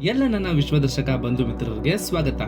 ಎಲ್ಲ ನನ್ನ ವಿಶ್ವದರ್ಶಕ ಬಂಧು ಮಿತ್ರರಿಗೆ ಸ್ವಾಗತ.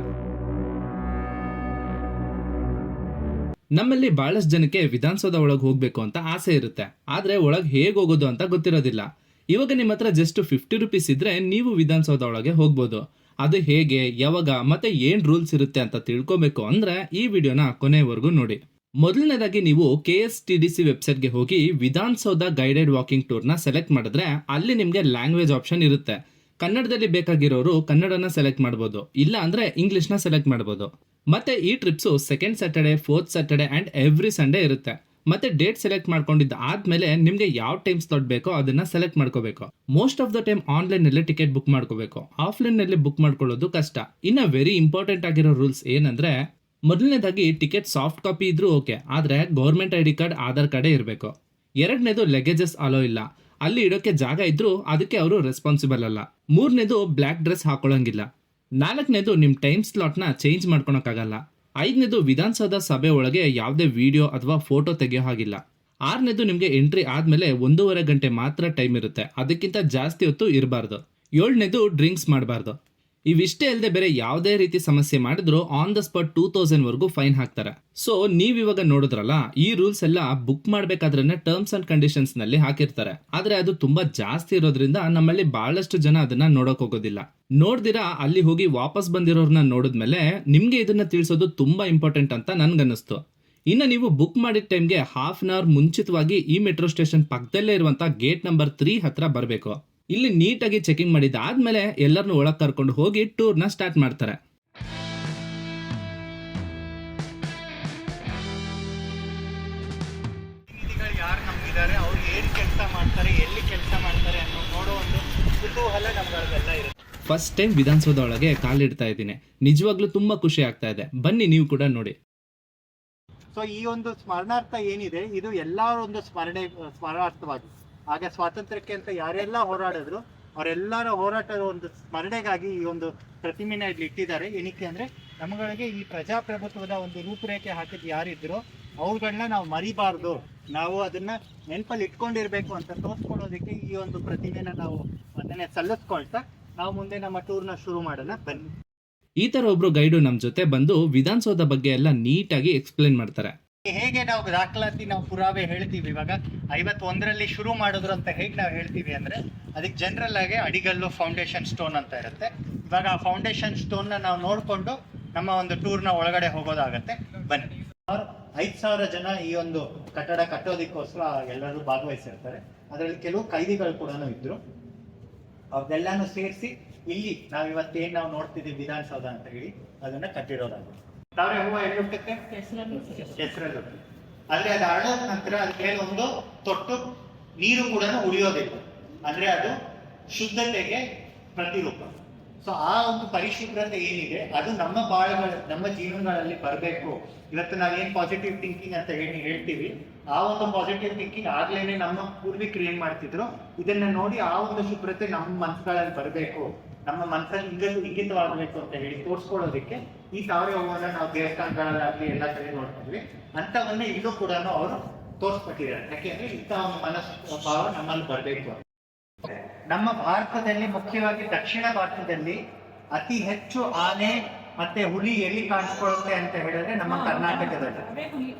ನಮ್ಮಲ್ಲಿ ಬಹಳಷ್ಟು ಜನಕ್ಕೆ ವಿಧಾನಸೌಧ ಒಳಗೆ ಹೋಗ್ಬೇಕು ಅಂತ ಆಸೆ ಇರುತ್ತೆ, ಆದ್ರೆ ಒಳಗೆ ಹೇಗೆ ಹೋಗೋದು ಅಂತ ಗೊತ್ತಿರೋದಿಲ್ಲ. ಇವಾಗ ನಿಮ್ಮ ಹತ್ರ ಜಸ್ಟ್ 50 ರುಪೀಸ್ ಇದ್ರೆ ನೀವು ವಿಧಾನಸೌಧ ಒಳಗೆ ಹೋಗ್ಬೋದು. ಅದು ಹೇಗೆ, ಯಾವಾಗ ಮತ್ತೆ ಏನ್ ರೂಲ್ಸ್ ಇರುತ್ತೆ ಅಂತ ತಿಳ್ಕೊಬೇಕು ಅಂದ್ರೆ ಈ ವಿಡಿಯೋನ ಕೊನೆವರೆಗೂ ನೋಡಿ. ಮೊದಲನೇದಾಗಿ ನೀವು KSTDC ವೆಬ್ಸೈಟ್ಗೆ ಹೋಗಿ ವಿಧಾನಸೌಧ ಗೈಡೆಡ್ ವಾಕಿಂಗ್ ಟೂರ್ನ ಸೆಲೆಕ್ಟ್ ಮಾಡಿದ್ರೆ ಅಲ್ಲಿ ನಿಮಗೆ ಲ್ಯಾಂಗ್ವೇಜ್ ಆಪ್ಷನ್ ಇರುತ್ತೆ. ಕನ್ನಡದಲ್ಲಿ ಬೇಕಾಗಿರೋರು ಕನ್ನಡನ ಸೆಲೆಕ್ಟ್ ಮಾಡಬಹುದು, ಇಲ್ಲ ಅಂದ್ರೆ ಇಂಗ್ಲಿಷ್ನ ಸೆಲೆಕ್ಟ್ ಮಾಡಬಹುದು. ಮತ್ತೆ ಈ trips second Saturday, fourth Saturday and every Sunday ಇರುತ್ತೆ. ಮತ್ತೆ ಡೇಟ್ ಸೆಲೆಕ್ಟ್ ಮಾಡ್ಕೊಂಡಿದ್ದ ಆದ್ಮೇಲೆ ನಿಮ್ಗೆ ಯಾವ ಟೈಮ್ ಸ್ಲಾಟ್ ಬೇಕೋ ಅದನ್ನ ಸೆಲೆಕ್ಟ್ ಮಾಡ್ಕೋಬೇಕು. Most of the time online ನಲ್ಲಿ ಟಿಕೆಟ್ ಬುಕ್ ಮಾಡ್ಕೋಬೇಕು, ಆಫ್ಲೈನ್ ನಲ್ಲಿ ಬುಕ್ ಮಾಡ್ಕೊಳ್ಳೋದು ಕಷ್ಟ. ಇನ್ನ ವೆರಿ ಇಂಪಾರ್ಟೆಂಟ್ ಆಗಿರೋ ರೂಲ್ಸ್ ಏನಂದ್ರೆ, ಮೊದಲನೇದಾಗಿ ಟಿಕೆಟ್ ಸಾಫ್ಟ್ ಕಾಪಿ ಇದ್ರೂ ಓಕೆ, ಆದ್ರೆ ಗೌರ್ಮೆಂಟ್ ID ಕಾರ್ಡ್, ಆಧಾರ್ ಕಾರ್ಡೇ ಇರಬೇಕು. ಎರಡನೇದು ಲೆಗೇಜಸ್ ಅಲೋ ಇಲ್ಲ, ಅಲ್ಲಿ ಇಡೋಕೆ ಜಾಗ ಇದ್ರೂ ಅದಕ್ಕೆ ಅವರು ರೆಸ್ಪಾನ್ಸಿಬಲ್ ಅಲ್ಲ. ಮೂರನೇದು ಬ್ಲ್ಯಾಕ್ ಡ್ರೆಸ್ ಹಾಕೊಳ್ಳಂಗಿಲ್ಲ. ನಾಲ್ಕನೇದು ನಿಮ್ ಟೈಮ್ ಸ್ಲಾಟ್ನ ಚೇಂಜ್ ಮಾಡ್ಕೊಳಕ್ಕಾಗಲ್ಲ. ಐದನೇದು ವಿಧಾನಸೌಧ ಸಭೆ ಒಳಗೆ ಯಾವುದೇ ವಿಡಿಯೋ ಅಥವಾ ಫೋಟೋ ತೆಗೆಯೋ ಹಾಗಿಲ್ಲ. ಆರನೇದು ನಿಮ್ಗೆ ಎಂಟ್ರಿ ಆದ್ಮೇಲೆ 1.5 ಗಂಟೆ ಮಾತ್ರ ಟೈಮ್ ಇರುತ್ತೆ, ಅದಕ್ಕಿಂತ ಜಾಸ್ತಿ ಹೊತ್ತು ಇರಬಾರ್ದು. ಏಳನೇದು ಡ್ರಿಂಕ್ಸ್ ಮಾಡಬಾರ್ದು. ಇವಿಷ್ಟೇ ಅಲ್ಲದೆ ಬೇರೆ ಯಾವುದೇ ರೀತಿ ಸಮಸ್ಯೆ ಮಾಡಿದ್ರು ಆನ್ ದ ಸ್ಪಾಟ್ 2000 ವರೆಗೂ ಫೈನ್ ಹಾಕ್ತಾರೆ. ಸೊ ನೀವಿವಾಗ ನೋಡಿದ್ರಲ್ಲ, ಈ ರೂಲ್ಸ್ ಎಲ್ಲ ಬುಕ್ ಮಾಡ್ಬೇಕಾದ್ರೆ ಟರ್ಮ್ಸ್ ಅಂಡ್ ಕಂಡೀಷನ್ಸ್ ನಲ್ಲಿ ಹಾಕಿರ್ತಾರೆ, ಆದ್ರೆ ಅದು ತುಂಬಾ ಜಾಸ್ತಿ ಇರೋದ್ರಿಂದ ನಮ್ಮಲ್ಲಿ ಬಹಳಷ್ಟು ಜನ ಅದನ್ನ ನೋಡಕ್ ಹೋಗೋದಿಲ್ಲ. ನೋಡ್ದಿರಾ ಅಲ್ಲಿ ಹೋಗಿ ವಾಪಸ್ ಬಂದಿರೋರ್ನ ನೋಡಿದ್ಮೇಲೆ ನಿಮ್ಗೆ ಇದನ್ನ ತಿಳಿಸೋದು ತುಂಬಾ ಇಂಪಾರ್ಟೆಂಟ್ ಅಂತ ನನ್ಗನ್ನಿಸ್ತು. ಇನ್ನು ನೀವು ಬುಕ್ ಮಾಡಿದ ಟೈಮ್ಗೆ ಹಾಫ್ ಅನ್ ಅವರ್ ಮುಂಚಿತವಾಗಿ ಈ ಮೆಟ್ರೋ ಸ್ಟೇಷನ್ ಪಕ್ಕದಲ್ಲೇ ಇರುವಂತ ಗೇಟ್ ನಂಬರ್ 3 ಹತ್ರ ಬರಬೇಕು. ಇಲ್ಲಿ ನೀಟಾಗಿ ಚೆಕಿಂಗ್ ಮಾಡಿದಾದ್ಮೇಲೆ ಎಲ್ಲರನ್ನು ಒಳಗೆ ಕರ್ಕೊಂಡು ಹೋಗಿ ಟೂರ್ನ ಸ್ಟಾರ್ಟ್ ಮಾಡ್ತಾರೆ. ಯಾರು ನಮ್ಗಿದ್ದಾರೆ, ಅವ್ರು ಏನು ಕೆಲಸ ಮಾಡ್ತಾರೆ, ಎಲ್ಲಿ ಕೆಲಸ ಮಾಡ್ತಾರೆ ಅನ್ನೋ ನೋಡೋ ಒಂದು ಕುತೂಹಲ ನಮ್ಗಳಿಗೆಲ್ಲ ಇರುತ್ತೆ. ಫಸ್ಟ್ ಟೈಮ್ ವಿಧಾನಸೌಧ ಒಳಗೆ ಕಾಲಿಡ್ತಾ ಇದ್ದೀನಿ, ನಿಜವಾಗ್ಲೂ ತುಂಬಾ ಖುಷಿ ಆಗ್ತಾ ಇದೆ. ಬನ್ನಿ ನೀವು ಕೂಡ ನೋಡಿ. ಸೊ ಈ ಒಂದು ಸ್ಮರಣಾರ್ಥ ಏನಿದೆ, ಇದು ಎಲ್ಲರ ಒಂದು ಸ್ಮರಣಾರ್ಥವಾಗಿ ಆಗ ಸ್ವಾತಂತ್ರ್ಯಕ್ಕೆ ಅಂತ ಯಾರೆಲ್ಲ ಹೋರಾಡಿದ್ರು ಅವರೆಲ್ಲರ ಹೋರಾಟದ ಒಂದು ಸ್ಮರಣೆಗಾಗಿ ಈ ಒಂದು ಪ್ರತಿಮೆನ ಇಲ್ಲಿ ಇಟ್ಟಿದ್ದಾರೆ. ಏನಕ್ಕೆ ಅಂದ್ರೆ ನಮ್ಮಗಳಿಗೆ ಈ ಪ್ರಜಾಪ್ರಭುತ್ವದ ಒಂದು ರೂಪುರೇಖೆ ಹಾಕಿದ್ ಯಾರಿದ್ರು ಅವ್ರುಗಳನ್ನ ನಾವು ಮರಿಬಾರ್ದು, ನಾವು ಅದನ್ನ ನೆನಪಲ್ಲಿ ಇಟ್ಕೊಂಡಿರ್ಬೇಕು ಅಂತ ತೋರಿಸ್ಕೊಳ್ಳೋದಕ್ಕೆ ಈ ಒಂದು ಪ್ರತಿಮೆನ ನಾವು ಅದನ್ನೇ ಸಲ್ಲಿಸ್ಕೊಳ್ತಾ ನಾವು ಮುಂದೆ ನಮ್ಮ ಟೂರ್ನ ಶುರು ಮಾಡೋಣ ಬನ್ನಿ. ಈ ತರ ಒಬ್ರು ಗೈಡು ನಮ್ ಜೊತೆ ಬಂದು ವಿಧಾನಸೌಧ ಬಗ್ಗೆ ಎಲ್ಲ ನೀಟಾಗಿ ಎಕ್ಸ್ಪ್ಲೇನ್ ಮಾಡ್ತಾರೆ. ಹೇಗೆ ನಾವು ದಾಖಲಾತಿ ನಾವು ಪುರಾವೆ ಹೇಳ್ತೀವಿ, ಇವಾಗ 51ರಲ್ಲಿ ಶುರು ಮಾಡಿದ್ರು ಅಂತ ಹೇಗೆ ನಾವು ಹೇಳ್ತೀವಿ ಅಂದ್ರೆ ಅದಕ್ಕೆ ಜನರಲ್ ಆಗಿ ಅಡಿಗಲ್ಲು ಫೌಂಡೇಶನ್ ಸ್ಟೋನ್ ಅಂತ ಇರುತ್ತೆ. ಇವಾಗ ಆ ಫೌಂಡೇಶನ್ ಸ್ಟೋನ್ನ ನಾವು ನೋಡಿಕೊಂಡು ನಮ್ಮ ಒಂದು ಟೂರ್ನ ಒಳಗಡೆ ಹೋಗೋದಾಗತ್ತೆ ಬನ್ನಿ. 5,000 ಜನ ಈ ಒಂದು ಕಟ್ಟಡ ಕಟ್ಟೋದಕ್ಕೋಸ್ಕರ ಎಲ್ಲರೂ ಭಾಗವಹಿಸಿರ್ತಾರೆ. ಅದರಲ್ಲಿ ಕೆಲವು ಕೈದಿಗಳು ಕೂಡ ಇದ್ರು, ಅವ್ರದ್ದೆಲ್ಲಾನು ಸೇರಿಸಿ ಇಲ್ಲಿ ನಾವು ಇವತ್ತೇನು ನಾವು ನೋಡ್ತಿದ್ದೀವಿ ವಿಧಾನಸೌಧ ಅಂತ ಹೇಳಿ ಅದನ್ನ ಕಟ್ಟಿರೋದಾಗುತ್ತೆ. ತಾವೇ ಹೂವು ಎಲ್ಲಿರುತ್ತೆ? ಹೆಸರಲ್ಲೂ. ಆದ್ರೆ ಅದು ಅರಳೋದ ನಂತರ ಅದ್ರ ಒಂದು ತೊಟ್ಟು ನೀರು ಕೂಡ ಉಳಿಯೋದಿಲ್ಲ, ಅಂದ್ರೆ ಅದು ಶುದ್ಧತೆಗೆ ಪ್ರತಿರೂಪ. ಸೊ ಆ ಒಂದು ಪರಿಶುಭ್ರತೆ ಏನಿದೆ ಅದು ನಮ್ಮ ಜೀವನಗಳಲ್ಲಿ ಬರಬೇಕು. ಇವತ್ತು ನಾವೇನ್ ಪಾಸಿಟಿವ್ ಥಿಂಕಿಂಗ್ ಅಂತ ಹೇಳ್ತೀವಿ, ಆ ಒಂದು ಪಾಸಿಟಿವ್ ಥಿಂಕಿಂಗ್ ಆಗ್ಲೇನೆ ನಮ್ಮ ಪೂರ್ವಿಕರು ಏನ್ ಮಾಡ್ತಿದ್ರು, ಇದನ್ನ ನೋಡಿ ಆ ಒಂದು ಶುಭ್ರತೆ ನಮ್ಮ ಮನಸ್ಸುಗಳಲ್ಲಿ ಬರಬೇಕು, ನಮ್ಮ ಮನಸ್ಸಲ್ಲಿ ಇಂಗಿತವಾಗಬೇಕು ಅಂತ ಹೇಳಿ ತೋರಿಸ್ಕೊಳ್ಳೋದಕ್ಕೆ ಈ ತಾವರೆ ಹೂವನ್ನ ನಾವು ದೇವಸ್ಥಾನಗಳಾಗ್ಲಿ ಎಲ್ಲ ಕಡೆ ನೋಡ್ತೀವಿ. ಅಂತವನ್ನ ಇಲ್ಲೂ ಕೂಡ ಅವರು ತೋರಿಸ್ಬಿಟ್ಟಿದ್ದಾರೆ. ಯಾಕೆಂದ್ರೆ ಇಂಥ ಒಂದು ಮನಸ್ಸು ಭಾವ ನಮ್ಮಲ್ಲಿ ಬರಬೇಕು. ನಮ್ಮ ಭಾರತದಲ್ಲಿ, ಮುಖ್ಯವಾಗಿ ದಕ್ಷಿಣ ಭಾರತದಲ್ಲಿ ಅತಿ ಹೆಚ್ಚು ಆನೆ ಮತ್ತೆ ಹುಲಿ ಎಲ್ಲಿ ಕಾಣಿಸ್ಕೊಳ್ಳುತ್ತೆ ಅಂತ ಹೇಳಿದ್ರೆ ನಮ್ಮ ಕರ್ನಾಟಕದಲ್ಲಿ.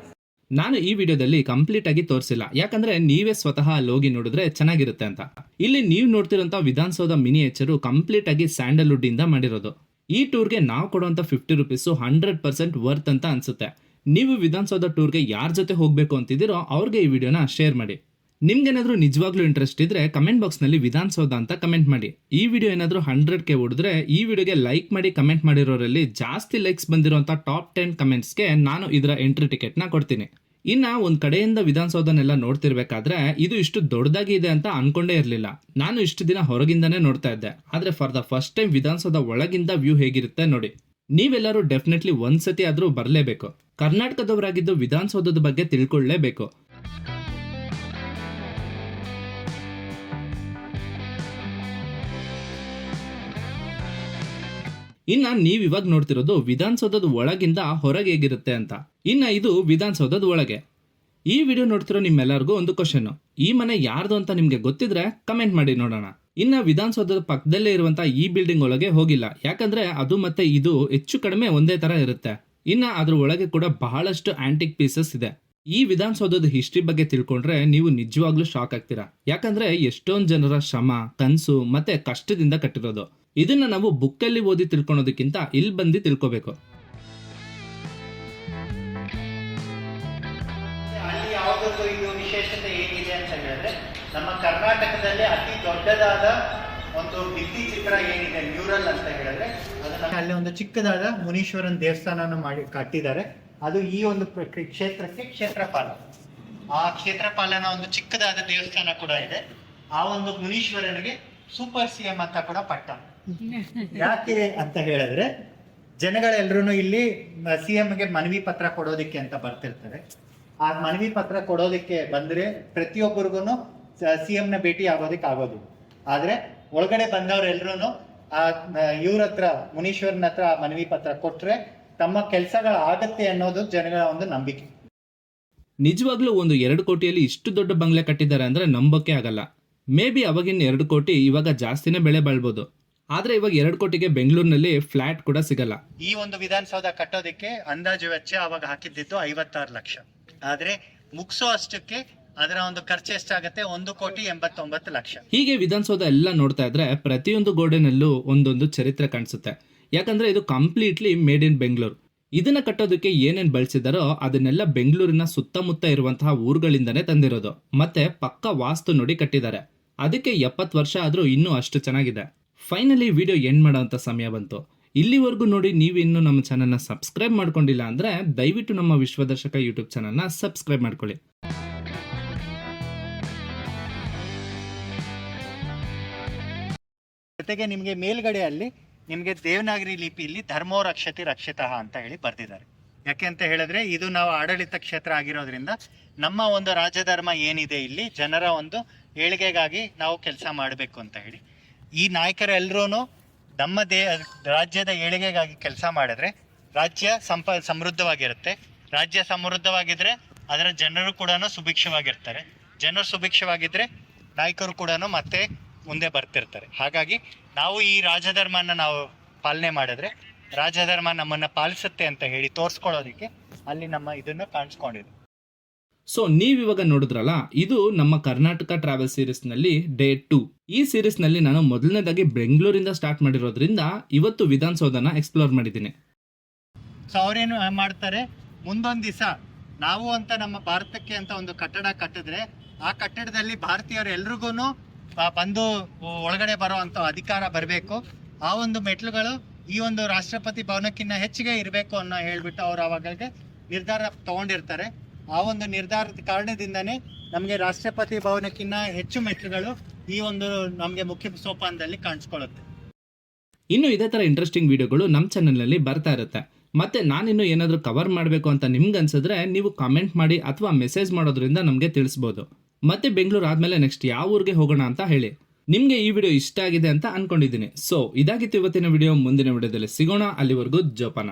ನಾನು ಈ ವಿಡಿಯೋದಲ್ಲಿ ಕಂಪ್ಲೀಟ್ ಆಗಿ ತೋರಿಸಿಲ್ಲ, ಯಾಕಂದ್ರೆ ನೀವೇ ಸ್ವತಃ ಅಲ್ಲಿ ಹೋಗಿ ನೋಡಿದ್ರೆ ಚೆನ್ನಾಗಿರುತ್ತೆ ಅಂತ. ಇಲ್ಲಿ ನೀವು ನೋಡ್ತಿರೋಂಥ ವಿಧಾನಸೌಧ ಮಿನಿಯೇಚರ್ ಕಂಪ್ಲೀಟ್ ಆಗಿ ಸ್ಯಾಂಡಲ್ವುಡ್ ಇಂದ ಮಾಡಿರೋದು. ಈ ಟೂರ್ಗೆ ನಾವು ಕೊಡುವಂತ 50 ರುಪೀಸ್ 100% ವರ್ತ್ ಅಂತ ಅನ್ಸುತ್ತೆ. ನೀವು ವಿಧಾನಸೌಧ ಟೂರ್ಗೆ ಯಾರ ಜೊತೆ ಹೋಗ್ಬೇಕು ಅಂತಿದ್ದೀರೋ ಅವ್ರಿಗೆ ಈ ವಿಡಿಯೋನ ಶೇರ್ ಮಾಡಿ. ನಿಮ್ಗೇನಾದ್ರೂ ನಿಜವಾಗ್ಲೂ ಇಂಟ್ರೆಸ್ಟ್ ಇದ್ರೆ ಕಮೆಂಟ್ ಬಾಕ್ಸ್ ನಲ್ಲಿ ವಿಧಾನಸೌಧ ಅಂತ ಕಮೆಂಟ್ ಮಾಡಿ. ಈ ವಿಡಿಯೋ ಏನಾದ್ರೂ 100K ಹೊಡಿದ್ರೆ ಈ ವಿಡಿಯೋಗೆ ಲೈಕ್ ಮಾಡಿ. ಕಮೆಂಟ್ ಮಾಡಿರೋರಲ್ಲಿ ಜಾಸ್ತಿ ಲೈಕ್ಸ್ ಬಂದಿರುವಂತ ಟಾಪ್ 10 ಕಮೆಂಟ್ಸ್ಗೆ ನಾನು ಇದರ ಎಂಟ್ರಿ ಟಿಕೆಟ್ ನ ಕೊಡ್ತೀನಿ. ಇನ್ನ ಒಂದ್ ಕಡೆಯಿಂದ ವಿಧಾನಸೌಧನೆಲ್ಲ ನೋಡ್ತಿರ್ಬೇಕಾದ್ರೆ ಇದು ಇಷ್ಟು ದೊಡ್ಡದಾಗಿ ಇದೆ ಅಂತ ಅನ್ಕೊಂಡೇ ಇರ್ಲಿಲ್ಲ. ನಾನು ಇಷ್ಟು ದಿನ ಹೊರಗಿಂದಾನೇ ನೋಡ್ತಾ ಇದ್ದೆ, ಆದ್ರೆ for the first time Vidhana Soudha ಒಳಗಿಂದ ವ್ಯೂ ಹೇಗಿರುತ್ತೆ ನೋಡಿ. ನೀವೆಲ್ಲರೂ ಡೆಫಿನೆಟ್ಲಿ ಒಂದ್ಸತಿ ಆದ್ರೂ ಬರ್ಲೇಬೇಕು. ಕರ್ನಾಟಕದವರಾಗಿದ್ದು ವಿಧಾನಸೌಧದ ಬಗ್ಗೆ ತಿಳ್ಕೊಳ್ಳೇಬೇಕು. ಇನ್ನ ನೀವಿವಾಗ ನೋಡ್ತಿರೋದು ವಿಧಾನಸೌಧದ ಒಳಗಿಂದ ಹೊರಗೆ ಹೇಗಿರುತ್ತೆ ಅಂತ. ಇನ್ನ ಇದು ವಿಧಾನಸೌಧದ ಒಳಗೆ. ಈ ವಿಡಿಯೋ ನೋಡ್ತಿರೋ ನಿಮ್ಮೆಲ್ಲರಿಗೂ ಒಂದು ಕ್ವಶನ್, ಈ ಮನೆ ಯಾರ್ದು ಅಂತ ನಿಮ್ಗೆ ಗೊತ್ತಿದ್ರೆ ಕಮೆಂಟ್ ಮಾಡಿ ನೋಡೋಣ. ಇನ್ನ ವಿಧಾನಸೌಧದ ಪಕ್ಕದಲ್ಲೇ ಇರುವಂತಹ ಈ ಬಿಲ್ಡಿಂಗ್ ಒಳಗೆ ಹೋಗಿಲ್ಲ, ಯಾಕಂದ್ರೆ ಅದು ಮತ್ತೆ ಇದು ಹೆಚ್ಚು ಕಡಿಮೆ ಒಂದೇ ತರ ಇರುತ್ತೆ. ಇನ್ನ ಅದ್ರ ಒಳಗೆ ಕೂಡ ಬಹಳಷ್ಟು ಆಂಟಿಕ್ ಪೀಸಸ್ ಇದೆ. ಈ ವಿಧಾನಸೌಧದ ಹಿಸ್ಟ್ರಿ ಬಗ್ಗೆ ತಿಳ್ಕೊಂಡ್ರೆ ನೀವು ನಿಜವಾಗ್ಲೂ ಶಾಕ್ ಆಗ್ತೀರಾ, ಯಾಕಂದ್ರೆ ಎಷ್ಟೊಂದ್ ಜನರ ಶ್ರಮ, ಕನ್ಸು ಮತ್ತೆ ಕಷ್ಟದಿಂದ ಕಟ್ಟಿರೋದು. ಇದನ್ನ ನಾವು ಬುಕ್ಕಲ್ಲಿ ಓದಿ ತಿಳ್ಕೊಳೋದಕ್ಕಿಂತ ಇಲ್ಲಿ ಬಂದು ತಿಳ್ಕೊಬೇಕು. ಅಲ್ಲಿ ಯಾವುದಕ್ಕೂ ಇದು ವಿಶೇಷತೆ ಏನಿದೆ ಅಂತ ಹೇಳಿದ್ರೆ, ನಮ್ಮ ಕರ್ನಾಟಕದಲ್ಲಿ ಅತಿ ದೊಡ್ಡದಾದ ಒಂದು ಭಿತ್ತಿ ಚಿತ್ರ ಏನಿದೆ, ಮ್ಯೂರಲ್ ಅಂತ ಹೇಳಿದ್ರೆ, ಅದನ್ನ ಅಲ್ಲಿ ಒಂದು ಚಿಕ್ಕದಾದ ಮುನೀಶ್ವರನ್ ದೇವಸ್ಥಾನವನ್ನು ಮಾಡಿ ಕಟ್ಟಿದ್ದಾರೆ. ಅದು ಈ ಒಂದು ಕ್ಷೇತ್ರಕ್ಕೆ ಕ್ಷೇತ್ರಪಾಲ. ಆ ಕ್ಷೇತ್ರಪಾಲನ ಒಂದು ಚಿಕ್ಕದಾದ ದೇವಸ್ಥಾನ ಕೂಡ ಇದೆ. ಆ ಒಂದು ಮುನೀಶ್ವರನಿಗೆ ಸೂಪರ್ ಸಿಎಂ ಅಂತ ಕೂಡ ಪಟ್ಟ. ಯಾಕೆ ಅಂತ ಹೇಳಿದ್ರೆ, ಜನಗಳೆಲ್ಲರೂ ಇಲ್ಲಿ ಸಿಎಂಗೆ ಮನವಿ ಪತ್ರ ಕೊಡೋದಿಕ್ಕೆ ಅಂತ ಬರ್ತಿರ್ತಾರೆ. ಆ ಮನವಿ ಪತ್ರ ಕೊಡೋದಿಕ್ಕೆ ಬಂದ್ರೆ ಪ್ರತಿಯೊಬ್ಬರಿಗೂ ಸಿಎಂನ ಭೇಟಿ ಆಗೋದಿಕ್ಕೆ ಆಗೋದಿಲ್ಲ. ಆದ್ರೆ ಒಳಗಡೆ ಬಂದವರೆಲ್ಲರೂ ಆ ಇವ್ರ ಹತ್ರ, ಮುನೀಶ್ವರನ ಹತ್ರ ಆ ಮನವಿ ಪತ್ರ ಕೊಟ್ರೆ ತಮ್ಮ ಕೆಲಸಗಳ ಆಗತ್ತೆ ಅನ್ನೋದು ಜನಗಳ ಒಂದು ನಂಬಿಕೆ. ನಿಜವಾಗ್ಲೂ ಒಂದು 2 ಕೋಟಿಯಲ್ಲಿ ಇಷ್ಟು ದೊಡ್ಡ ಬಂಗ್ಲೆ ಕಟ್ಟಿದ್ದಾರೆ ಅಂದ್ರೆ ನಂಬೋಕೆ ಆಗಲ್ಲ. ಮೇ ಬಿ ಅವಾಗಿನ 2 ಕೋಟಿ ಇವಾಗ ಜಾಸ್ತಿನೇ ಬೆಳೆ ಬಾಳ್ಬೋದು. ಆದ್ರೆ ಇವಾಗ 2 ಕೋಟಿಗೆ ಬೆಂಗಳೂರಿನಲ್ಲಿ ಫ್ಲಾಟ್ ಕೂಡ ಸಿಗಲ್ಲ. ಈ ಒಂದು ವಿಧಾನಸೌಧ ಕಟ್ಟೋದಕ್ಕೆ ಅಂದಾಜು ವೆಚ್ಚ ಅವಾಗ ಹಾಕಿದ್ದು 56 ಲಕ್ಷ. ಆದ್ರೆ ಮುಗಿಸೋ ಅಷ್ಟಕ್ಕೆ ಅದರ ಒಂದು ಖರ್ಚು ಎಷ್ಟಾಗತ್ತೆ, 1,89 ಲಕ್ಷ. ಹೀಗೆ ವಿಧಾನಸೌಧ ಎಲ್ಲ ನೋಡ್ತಾ ಇದ್ರೆ ಪ್ರತಿಯೊಂದು ಗೋಡೆನಲ್ಲೂ ಒಂದೊಂದು ಚರಿತ್ರೆ ಕಾಣಿಸುತ್ತೆ. ಯಾಕಂದ್ರೆ ಇದು ಕಂಪ್ಲೀಟ್ಲಿ ಮೇಡ್ ಇನ್ ಬೆಂಗಳೂರು. ಇದನ್ನ ಕಟ್ಟೋದಕ್ಕೆ ಏನೇನ್ ಬಳಸಿದಾರೋ ಅದನ್ನೆಲ್ಲ ಬೆಂಗಳೂರಿನ ಸುತ್ತಮುತ್ತ ಇರುವಂತಹ ಊರುಗಳಿಂದನೇ ತಂದಿರೋದು. ಮತ್ತೆ ಪಕ್ಕ ವಾಸ್ತು ನೋಡಿ ಕಟ್ಟಿದ್ದಾರೆ. ಅದಕ್ಕೆ 70 ವರ್ಷ ಆದ್ರೂ ಇನ್ನೂ ಅಷ್ಟು ಚೆನ್ನಾಗಿದೆ. ಫೈನಲಿ ವಿಡಿಯೋ ಎಂಡ್ ಮಾಡೋಂಥ ಸಮಯ ಬಂತು. ಇಲ್ಲಿವರೆಗೂ ನೋಡಿ ನೀವಿನ್ನೂ ನಮ್ಮ ಚಾನಲ್ನ ಸಬ್ಸ್ಕ್ರೈಬ್ ಮಾಡ್ಕೊಂಡಿಲ್ಲ ಅಂದ್ರೆ ದಯವಿಟ್ಟು ನಮ್ಮ ವಿಶ್ವದರ್ಶಕ ಯೂಟ್ಯೂಬ್ ಚಾನಲ್ನ ಸಬ್ಸ್ಕ್ರೈಬ್ ಮಾಡ್ಕೊಳ್ಳಿ. ಜೊತೆಗೆ ನಿಮಗೆ ಮೇಲ್ಗಡೆ ಅಲ್ಲಿ ನಿಮಗೆ ದೇವನಾಗರಿ ಲಿಪಿಯಲ್ಲಿ ಧರ್ಮೋ ರಕ್ಷತಿ ರಕ್ಷಿತಃ ಅಂತ ಹೇಳಿ ಬರ್ತಿದ್ದಾರೆ. ಯಾಕೆ ಅಂತ ಹೇಳಿದ್ರೆ, ಇದು ನಾವು ಆಡಳಿತ ಕ್ಷೇತ್ರ ಆಗಿರೋದ್ರಿಂದ ನಮ್ಮ ಒಂದು ರಾಜಧರ್ಮ ಏನಿದೆ, ಇಲ್ಲಿ ಜನರ ಒಂದು ಏಳಿಗೆಗಾಗಿ ನಾವು ಕೆಲಸ ಮಾಡಬೇಕು ಅಂತ ಹೇಳಿ ಈ ನಾಯಕರೆಲ್ಲರೂ ನಮ್ಮ ರಾಜ್ಯದ ಏಳಿಗೆಗಾಗಿ ಕೆಲಸ ಮಾಡಿದ್ರೆ ರಾಜ್ಯ ಸಮೃದ್ಧವಾಗಿರುತ್ತೆ. ರಾಜ್ಯ ಸಮೃದ್ಧವಾಗಿದ್ರೆ ಅದರ ಜನರು ಕೂಡ ಸುಭಿಕ್ಷವಾಗಿರ್ತಾರೆ. ಜನರು ಸುಭಿಕ್ಷವಾಗಿದ್ರೆ ನಾಯಕರು ಕೂಡ ಮತ್ತೆ ಮುಂದೆ ಬರ್ತಿರ್ತಾರೆ. ಹಾಗಾಗಿ ನಾವು ಈ ರಾಜಧರ್ಮನ ನಾವು ಪಾಲನೆ ಮಾಡಿದ್ರೆ ರಾಜಧರ್ಮ ನಮ್ಮನ್ನ ಪಾಲಿಸುತ್ತೆ ಅಂತ ಹೇಳಿ ತೋರಿಸ್ಕೊಳ್ಳೋದಕ್ಕೆ ಅಲ್ಲಿ ನಮ್ಮ ಇದನ್ನ ಕಾಣಿಸ್ಕೊಂಡಿದೆ. ಸೊ ನೀವಿವಾಗ ನೋಡಿದ್ರಲ್ಲ, ಇದು ನಮ್ಮ ಕರ್ನಾಟಕ ಟ್ರಾವೆಲ್ ಸೀರೀಸ್ ನಲ್ಲಿ ಡೇ 2. ಈ ಸೀರೀಸ್ ನಲ್ಲಿ ನಾನು ಮೊದಲನೇದಾಗಿ ಬೆಂಗಳೂರಿಂದ ಸ್ಟಾರ್ಟ್ ಮಾಡಿರೋದ್ರಿಂದ ಇವತ್ತು ವಿಧಾನಸೌಧನ ಎಕ್ಸ್ಪ್ಲೋರ್ ಮಾಡಿದ್ದೀನಿ. ಸೊ ಅವ್ರೇನು ಮಾಡ್ತಾರೆ, ಮುಂದೊಂದು ದಿವಸ ನಾವು ಅಂತ ನಮ್ಮ ಭಾರತಕ್ಕೆ ಅಂತ ಒಂದು ಕಟ್ಟಡ ಕಟ್ಟಿದ್ರೆ ಆ ಕಟ್ಟಡದಲ್ಲಿ ಭಾರತೀಯರು ಎಲ್ರಿಗೂ ಬಂದು ಒಳಗಡೆ ಬರೋ ಅಂತ ಅಧಿಕಾರ ಬರಬೇಕು. ಆ ಒಂದು ಮೆಟ್ಲುಗಳು ಈ ಒಂದು ರಾಷ್ಟ್ರಪತಿ ಭವನಕ್ಕಿಂತ ಹೆಚ್ಚಿಗೆ ಇರಬೇಕು ಅನ್ನೋ ಹೇಳ್ಬಿಟ್ಟು ಅವ್ರು ಅವಾಗಲೇ ನಿರ್ಧಾರ ತಗೊಂಡಿರ್ತಾರೆ. ಆ ಒಂದು ನಿರ್ಧಾರದ ಕಾರಣದಿಂದನೇ ನಮಗೆ ರಾಷ್ಟ್ರಪತಿ ಭವನಕ್ಕಿಂತ ಹೆಚ್ಚು ಮೆಟ್ಲುಗಳು ಈ ಒಂದು ನಮಗೆ ಮುಖ್ಯ ಸೋಪಾನದಲ್ಲಿ ಕಾಣಿಸ್ಕೊಳ್ಳುತ್ತೆ. ಇನ್ನು ಇದೇ ತರ ಇಂಟ್ರೆಸ್ಟಿಂಗ್ ವಿಡಿಯೋಗಳು ನಮ್ಮ ಚಾನೆಲ್ನಲ್ಲಿ ಬರ್ತಾ ಇರುತ್ತೆ. ಮತ್ತೆ ನಾನಿನ್ನು ಏನಾದರೂ ಕವರ್ ಮಾಡಬೇಕು ಅಂತ ನಿಮ್ಗೆ ಅನ್ಸಿದ್ರೆ ನೀವು ಕಾಮೆಂಟ್ ಮಾಡಿ ಅಥವಾ ಮೆಸೇಜ್ ಮಾಡೋದ್ರಿಂದ ನಮಗೆ ತಿಳಿಸ್ಬೋದು. ಮತ್ತೆ ಬೆಂಗಳೂರು ಆದ್ಮೇಲೆ ನೆಕ್ಸ್ಟ್ ಯಾವ ಊರಿಗೆ ಹೋಗೋಣ ಅಂತ ಹೇಳಿ. ನಿಮ್ಗೆ ಈ ವಿಡಿಯೋ ಇಷ್ಟ ಆಗಿದೆ ಅಂತ ಅನ್ಕೊಂಡಿದ್ದೀನಿ. ಸೊ ಇದಾಗಿತ್ತು ಇವತ್ತಿನ ವಿಡಿಯೋ. ಮುಂದಿನ ವಿಡಿಯೋದಲ್ಲಿ ಸಿಗೋಣ. ಅಲ್ಲಿವರೆಗೂ ಜೋಪಾನ.